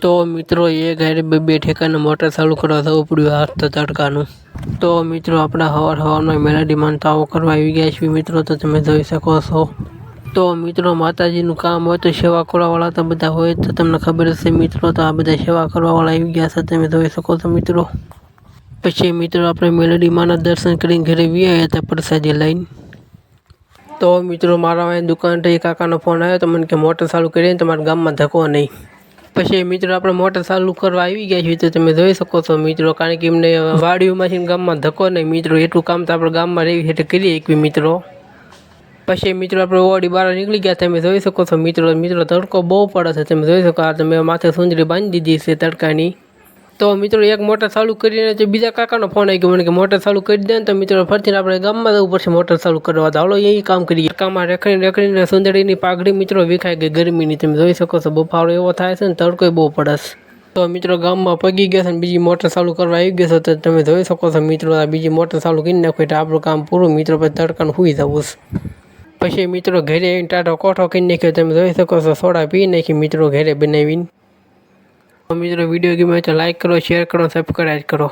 તો મિત્રો એ ઘરે બે ઠેકાને મોટર ચાલુ કરવા જવું પડ્યું હાથ તડકાનું। તો મિત્રો આપણા હવારમાં મેલેડી માનતાઓ કરવા આવી ગયા છીએ મિત્રો, તો તમે જોઈ શકો છો। તો મિત્રો માતાજીનું કામ હોય તો સેવા કરવાવાળા તો બધા હોય તો તમને ખબર હશે મિત્રો, તો આ બધા સેવા કરવાવાળા આવી ગયા છે, તમે જોઈ શકો છો મિત્રો। પછી મિત્રો આપણે મેલેડી માના દર્શન કરીને ઘરે વ્યાયા હતા પ્રસાદી લઈને। તો મિત્રો મારા અહીં દુકાનથી કાકાનો ફોન આવ્યો તો મને કે મોટર ચાલુ કરીને તમારા ગામમાં ધક્કો નહીં। પછી મિત્રો આપણે મોટર ચાલુ કરવા આવી ગયા છીએ, તો તમે જોઈ શકો છો મિત્રો, કારણ કે એમને વાડીઓમાંથી ગામમાં ધક્કો નહીં મિત્રો, એટલું કામ તો આપણે ગામમાં રહેવી એટલે કરીએ એકવી મિત્રો। પછી મિત્રો આપણે ઓડી બહાર નીકળી ગયા, તમે જોઈ શકો છો મિત્રો તડકો બહુ પડે છે, તમે જોઈ શકો, આ તમે માથે સુંદરી બાંધી દીધી છે તડકાની। તો મિત્રો એક મોટર ચાલુ કરીને તો બીજા કાકાનો ફોન આવી ગયો મને કે મોટર ચાલુ કરી દે ને, તો મિત્રો ફરીથી આપણે ગામમાં જવું પડશે મોટર ચાલુ કરવા, તો હાલો એ કામ કરીએ। કામમાં રખડીને સુંદરીની પાઘડી મિત્રો વિખાઈ ગઈ ગરમીની, તમે જોઈ શકો છો, બફારો એવો થાય છે ને તડકો બહુ પડે છે। તો મિત્રો ગામમાં પગી ગયા છે ને બીજી મોટર ચાલુ કરવા આવી ગયો છે, તો તમે જોઈ શકો છો મિત્રો આ બીજી મોટર ચાલુ કરી નાખો એટલે આપણું કામ પૂરું મિત્રો, પછી તડકાનું સુઈ જવું છે। પછી મિત્રો ઘરે આવીને ટાઢો કોઠો કરી નાખ્યો, તમે જોઈ શકો છો, સોડા પી નાખી મિત્રો ઘરે બનાવીને। મિત્રો વિડીયો ગમે તો લાઈક કરો, શેર કરો, સબસ્ક્રાઈબ કરો।